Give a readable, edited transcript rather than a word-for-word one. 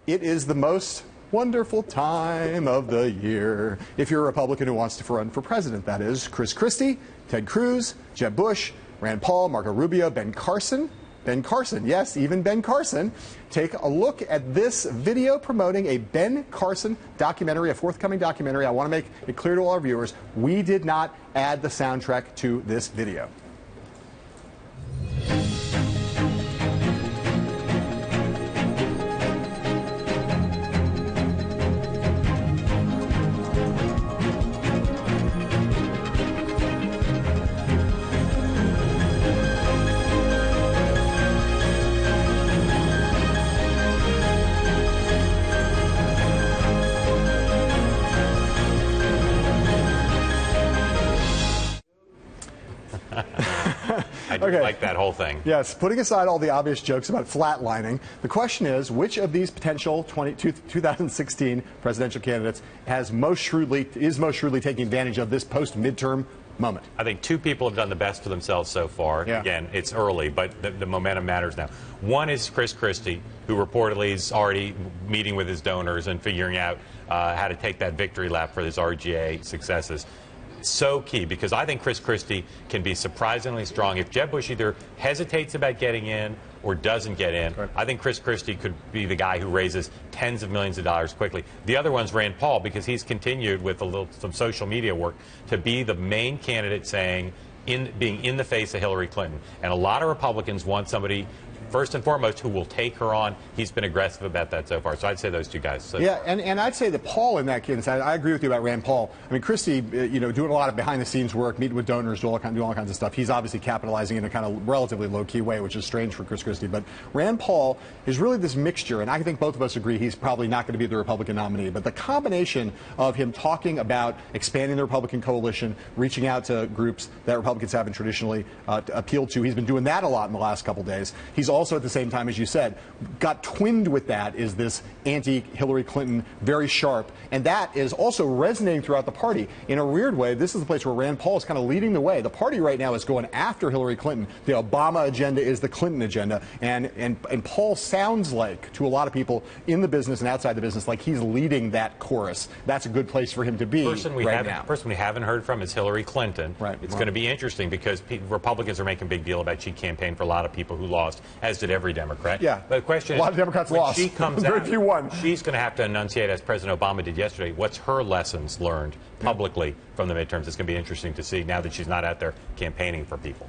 It is the most wonderful time of the year. If you're a Republican who wants to run for president, that is. Chris Christie, Ted Cruz, Jeb Bush, Rand Paul, Marco Rubio, Ben Carson. Ben Carson, yes, even Ben Carson. Take a look at this video promoting a Ben Carson documentary, a forthcoming documentary. I want to make it clear to all our viewers, we did not add the soundtrack to this video. I do like that whole thing. Yes, putting aside all the obvious jokes about flatlining, the question is, which of these potential 2016 presidential candidates is most shrewdly taking advantage of this post-midterm moment? I think two people have done the best for themselves so far. Yeah. Again, it's early, but the momentum matters now. One is Chris Christie, who reportedly is already meeting with his donors and figuring out how to take that victory lap for his RGA successes. So key, because I think Chris Christie can be surprisingly strong. If Jeb Bush either hesitates about getting in or doesn't get in, right, I think Chris Christie could be the guy who raises tens of millions of dollars quickly. The other one's Rand Paul, because he's continued with some social media work to be the main candidate, saying being in the face of Hillary Clinton. And a lot of Republicans want somebody, first and foremost, who will take her on. He's been aggressive about that so far. So I'd say those two guys. So yeah, and I'd say that Paul in that case, I agree with you about Rand Paul. I mean, Christie, doing a lot of behind-the-scenes work, meeting with donors, doing all kinds of stuff. He's obviously capitalizing in a kind of relatively low-key way, which is strange for Chris Christie. But Rand Paul is really this mixture, and I think both of us agree he's probably not going to be the Republican nominee. But the combination of him talking about expanding the Republican coalition, reaching out to groups that Republicans haven't traditionally appealed to, he's been doing that a lot in the last couple days. He's also, at the same time, as you said, got twinned with that is this anti-Hillary Clinton, very sharp, and that is also resonating throughout the party. In a weird way, this is the place where Rand Paul is kind of leading the way. The party right now is going after Hillary Clinton. The Obama agenda is the Clinton agenda, and Paul sounds like, to a lot of people in the business and outside the business, like he's leading that chorus. That's a good place for him to be right now. The person we haven't heard from is Hillary Clinton. Right. It's going to be interesting because Republicans are making a big deal about she campaigned for a lot of people who lost, as did every Democrat. Yeah. But the question is, a lot of Democrats when lost. she comes Very out, few won. She's going to have to enunciate, as President Obama did yesterday, what's her lessons learned publicly from the midterms. It's going to be interesting to see now that she's not out there campaigning for people.